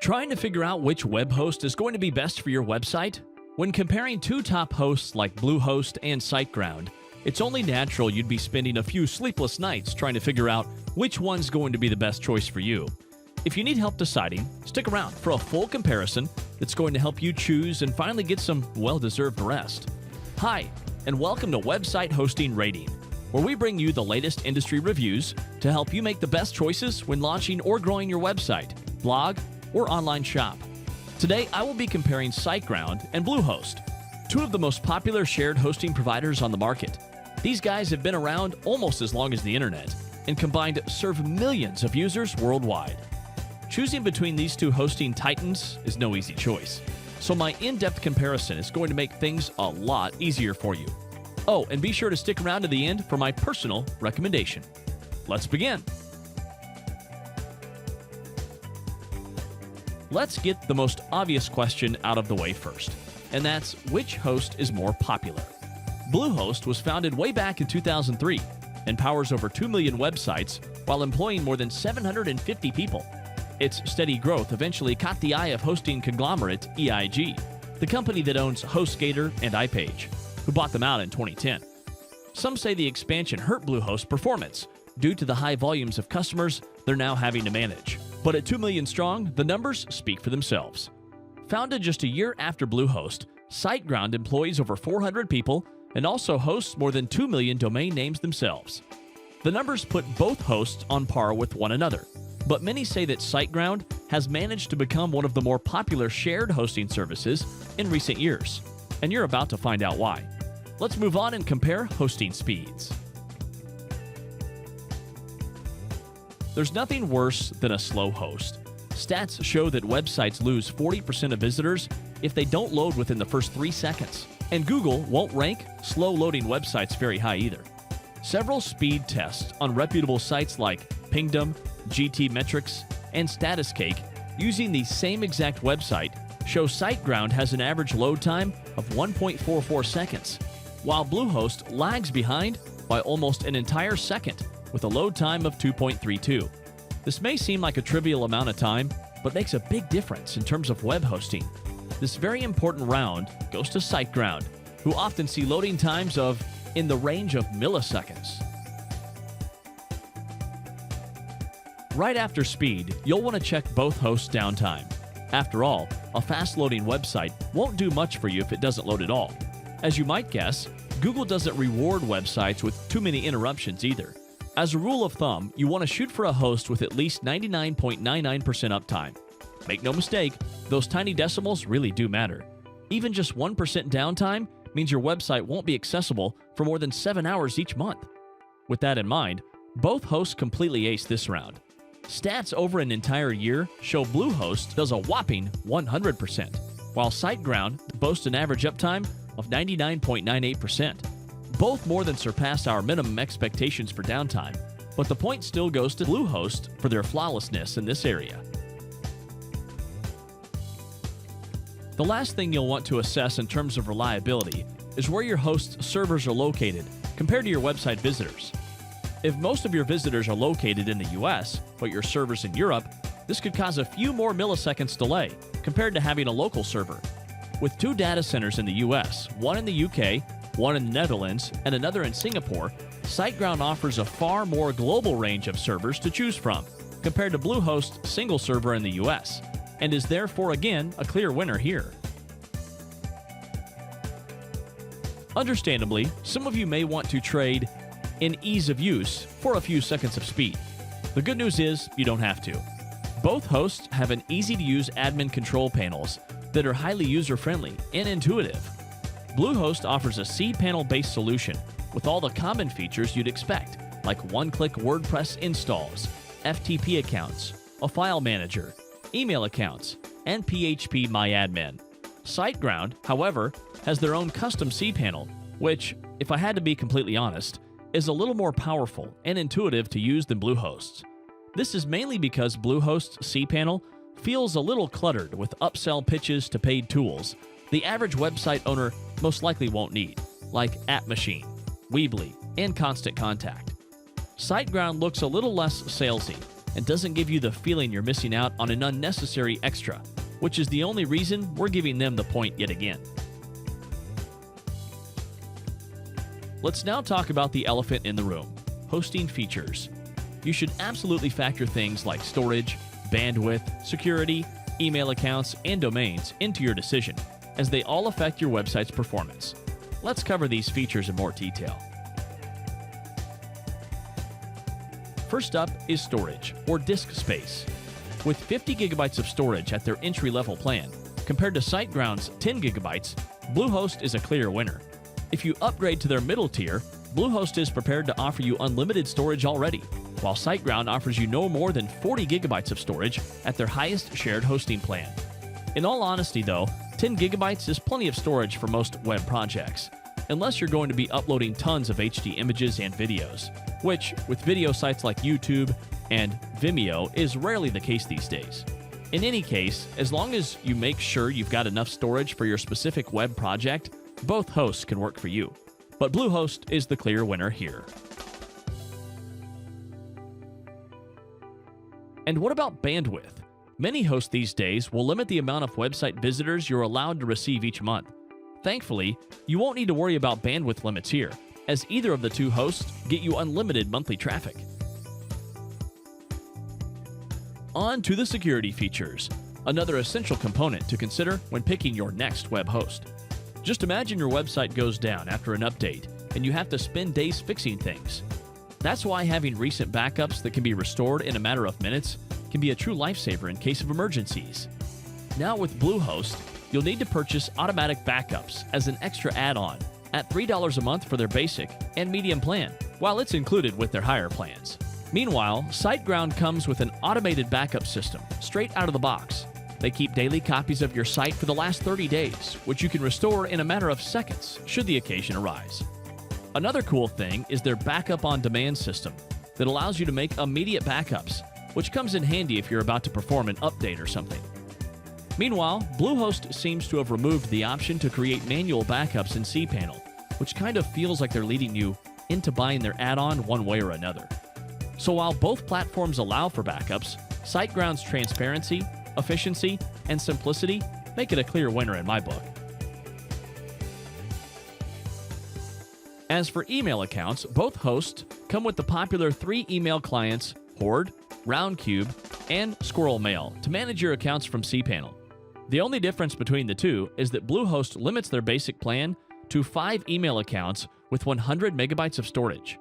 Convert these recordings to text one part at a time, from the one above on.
Trying to figure out which web host is going to be best for your website? When comparing two top hosts like Bluehost and SiteGround, it's only natural you'd be spending a few sleepless nights trying to figure out which one's going to be the best choice for you. If you need help deciding, stick around for a full comparison that's going to help you choose and finally get some well-deserved rest. Hi, and welcome to Website Hosting Rating, where we bring you the latest industry reviews to help you make the best choices when launching or growing your website, blog, or online shop. Today, I will be comparing SiteGround and Bluehost, two of the most popular shared hosting providers on the market. These guys have been around almost as long as the internet and combined serve millions of users worldwide. Choosing between these two hosting titans is no easy choice, so my in-depth comparison is going to make things a lot easier for you. Oh, and be sure to stick around to the end for my personal recommendation. Let's begin. Let's get the most obvious question out of the way first, and that's which host is more popular. Bluehost was founded way back in 2003 and powers over 2 million websites while employing more than 750 people. Its steady growth eventually caught the eye of hosting conglomerate EIG, the company that owns HostGator and iPage, who bought them out in 2010. Some say the expansion hurt Bluehost's performance due to the high volumes of customers they're now having to manage. But at 2 million strong, the numbers speak for themselves. Founded just a year after Bluehost, SiteGround employs over 400 people and also hosts more than 2 million domain names themselves. The numbers put both hosts on par with one another, but many say that SiteGround has managed to become one of the more popular shared hosting services in recent years, and you're about to find out why. Let's move on and compare hosting speeds. There's nothing worse than a slow host. Stats show that websites lose 40% of visitors if they don't load within the first 3 seconds, and Google won't rank slow-loading websites very high either. Several speed tests on reputable sites like Pingdom, GTmetrix, and Statuscake using the same exact website show SiteGround has an average load time of 1.44 seconds, while Bluehost lags behind by almost an entire second with a load time of 2.32. This may seem like a trivial amount of time, but makes a big difference in terms of web hosting. This very important round goes to SiteGround, who often see loading times of in the range of milliseconds. Right after speed, you'll want to check both hosts' downtime. After all, a fast-loading website won't do much for you if it doesn't load at all. As you might guess, Google doesn't reward websites with too many interruptions either. As a rule of thumb, you want to shoot for a host with at least 99.99% uptime. Make no mistake, those tiny decimals really do matter. Even just 1% downtime means your website won't be accessible for more than 7 hours each month. With that in mind, both hosts completely ace this round. Stats over an entire year show Bluehost does a whopping 100%, while SiteGround boasts an average uptime of 99.98%. Both more than surpass our minimum expectations for downtime, but the point still goes to Bluehost for their flawlessness in this area. The last thing you'll want to assess in terms of reliability is where your host's servers are located compared to your website visitors. If most of your visitors are located in the US, but your server's in Europe, this could cause a few more milliseconds delay compared to having a local server. With 2 data centers in the US, one in the UK, one in the Netherlands, and another in Singapore, SiteGround offers a far more global range of servers to choose from compared to Bluehost's single server in the US, and is therefore again a clear winner here. Understandably, some of you may want to trade in ease of use for a few seconds of speed. The good news is you don't have to. Both hosts have an easy-to-use admin control panels that are highly user-friendly and intuitive. Bluehost offers a cPanel-based solution with all the common features you'd expect, like one-click WordPress installs, FTP accounts, a file manager, email accounts, and PHP MyAdmin. SiteGround, however, has their own custom cPanel, which, if I had to be completely honest, is a little more powerful and intuitive to use than Bluehost's. This is mainly because Bluehost's cPanel feels a little cluttered with upsell pitches to paid tools the average website owner most likely won't need, like App Machine, Weebly, and Constant Contact. SiteGround looks a little less salesy, and doesn't give you the feeling you're missing out on an unnecessary extra, which is the only reason we're giving them the point yet again. Let's now talk about the elephant in the room: hosting features. You should absolutely factor things like storage, bandwidth, security, email accounts, and domains into your decision, as they all affect your website's performance. Let's cover these features in more detail. First up is storage, or disk space. With 50 gigabytes of storage at their entry-level plan, compared to SiteGround's 10 gigabytes, Bluehost is a clear winner. If you upgrade to their middle tier, Bluehost is prepared to offer you unlimited storage already, while SiteGround offers you no more than 40 gigabytes of storage at their highest shared hosting plan. In all honesty though, 10 gigabytes is plenty of storage for most web projects, unless you're going to be uploading tons of HD images and videos, which, with video sites like YouTube and Vimeo, is rarely the case these days. In any case, as long as you make sure you've got enough storage for your specific web project, both hosts can work for you. But Bluehost is the clear winner here. And what about bandwidth? Many hosts these days will limit the amount of website visitors you're allowed to receive each month. Thankfully, you won't need to worry about bandwidth limits here, as either of the two hosts get you unlimited monthly traffic. On to the security features, another essential component to consider when picking your next web host. Just imagine your website goes down after an update, and you have to spend days fixing things. That's why having recent backups that can be restored in a matter of minutes can be a true lifesaver in case of emergencies. Now with Bluehost, you'll need to purchase automatic backups as an extra add-on at $3 a month for their basic and medium plan, while it's included with their higher plans. Meanwhile, SiteGround comes with an automated backup system straight out of the box. They keep daily copies of your site for the last 30 days, which you can restore in a matter of seconds should the occasion arise. Another cool thing is their backup on demand system that allows you to make immediate backups, which comes in handy if you're about to perform an update or something. Meanwhile, Bluehost seems to have removed the option to create manual backups in cPanel, which kind of feels like they're leading you into buying their add-on one way or another. So while both platforms allow for backups, SiteGround's transparency, efficiency, and simplicity make it a clear winner in my book. As for email accounts, both hosts come with the popular 3 email clients, Horde, Roundcube, and Squirrel Mail, to manage your accounts from cPanel. The only difference between the two is that Bluehost limits their basic plan to 5 email accounts with 100 megabytes of storage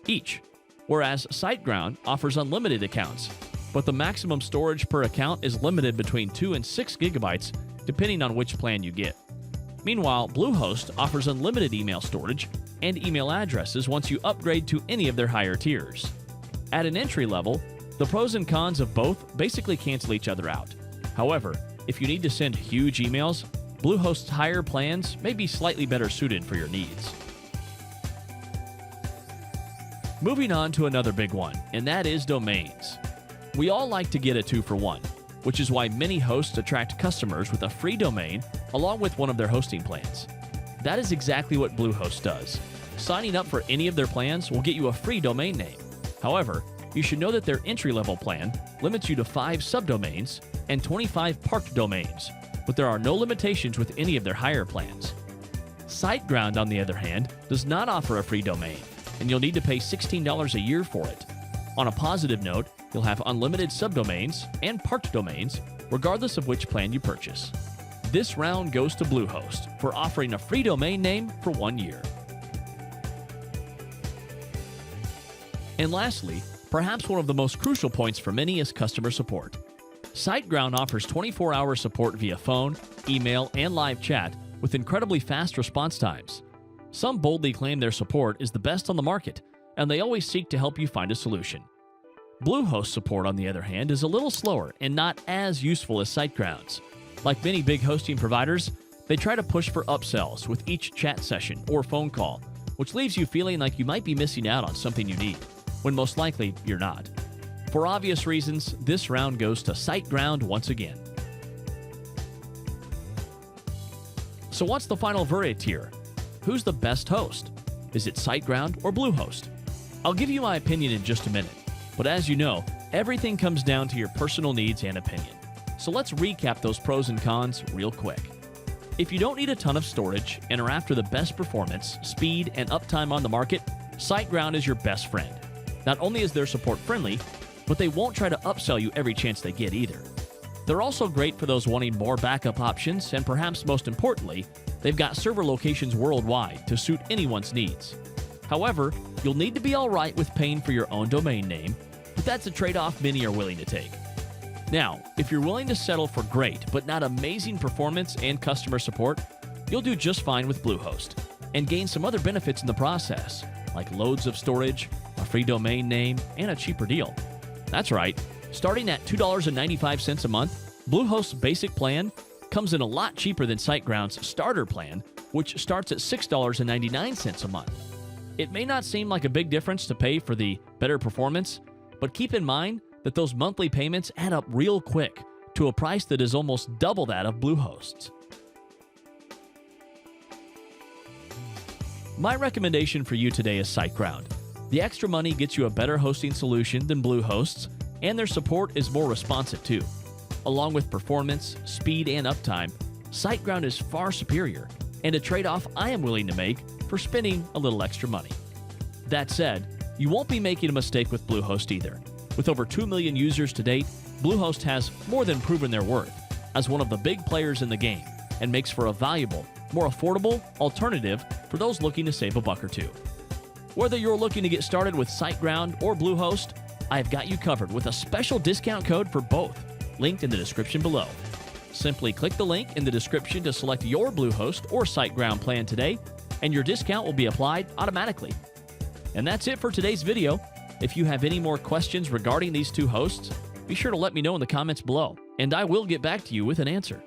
each, whereas SiteGround offers unlimited accounts, but the maximum storage per account is limited between 2 and 6 gigabytes depending on which plan you get. Meanwhile, Bluehost offers unlimited email storage and email addresses once you upgrade to any of their higher tiers. At an entry level, the pros and cons of both basically cancel each other out. However, if you need to send huge emails, Bluehost's higher plans may be slightly better suited for your needs. Moving on to another big one, and that is domains. We all like to get a 2-for-1, which is why many hosts attract customers with a free domain along with one of their hosting plans. That is exactly what Bluehost does. Signing up for any of their plans will get you a free domain name. However, you should know that their entry-level plan limits you to 5 subdomains and 25 parked domains, but there are no limitations with any of their higher plans. SiteGround, on the other hand, does not offer a free domain, and you'll need to pay $16 a year for it. On a positive note, you'll have unlimited subdomains and parked domains, regardless of which plan you purchase. This round goes to Bluehost for offering a free domain name for 1 year. And lastly, perhaps one of the most crucial points for many is customer support. SiteGround offers 24-hour support via phone, email, and live chat with incredibly fast response times. Some boldly claim their support is the best on the market, and they always seek to help you find a solution. Bluehost support, on the other hand, is a little slower and not as useful as SiteGround's. Like many big hosting providers, they try to push for upsells with each chat session or phone call, which leaves you feeling like you might be missing out on something you need, when most likely you're not. For obvious reasons, this round goes to SiteGround once again. So what's the final verdict here? Who's the best host? Is it SiteGround or Bluehost? I'll give you my opinion in just a minute, but as you know, Everything comes down to your personal needs and opinion. So let's recap those pros and cons real quick. If you don't need a ton of storage and are after the best performance, speed, and uptime on the market, SiteGround is your best friend. Not only is their support friendly, but they won't try to upsell you every chance they get either. They're also great for those wanting more backup options, and perhaps most importantly, they've got server locations worldwide to suit anyone's needs. However, you'll need to be alright with paying for your own domain name, but that's a trade-off many are willing to take. Now, if you're willing to settle for great but not amazing performance and customer support, you'll do just fine with Bluehost and gain some other benefits in the process, like loads of storage, a free domain name, and a cheaper deal. That's right, starting at $2.95 a month, Bluehost's basic plan comes in a lot cheaper than SiteGround's starter plan, which starts at $6.99 a month. It may not seem like a big difference to pay for the better performance, but keep in mind that those monthly payments add up real quick to a price that is almost double that of Bluehost's. My recommendation for you today is SiteGround. The extra money gets you a better hosting solution than Bluehost's, and their support is more responsive too. Along with performance, speed, and uptime, SiteGround is far superior, and a trade-off I am willing to make for spending a little extra money. That said, you won't be making a mistake with Bluehost either. With over 2 million users to date, Bluehost has more than proven their worth as one of the big players in the game and makes for a valuable, more affordable alternative for those looking to save a buck or two. Whether you're looking to get started with SiteGround or Bluehost, I've got you covered with a special discount code for both, linked in the description below. Simply click the link in the description to select your Bluehost or SiteGround plan today, and your discount will be applied automatically. And that's it for today's video. If you have any more questions regarding these two hosts, be sure to let me know in the comments below, and I will get back to you with an answer.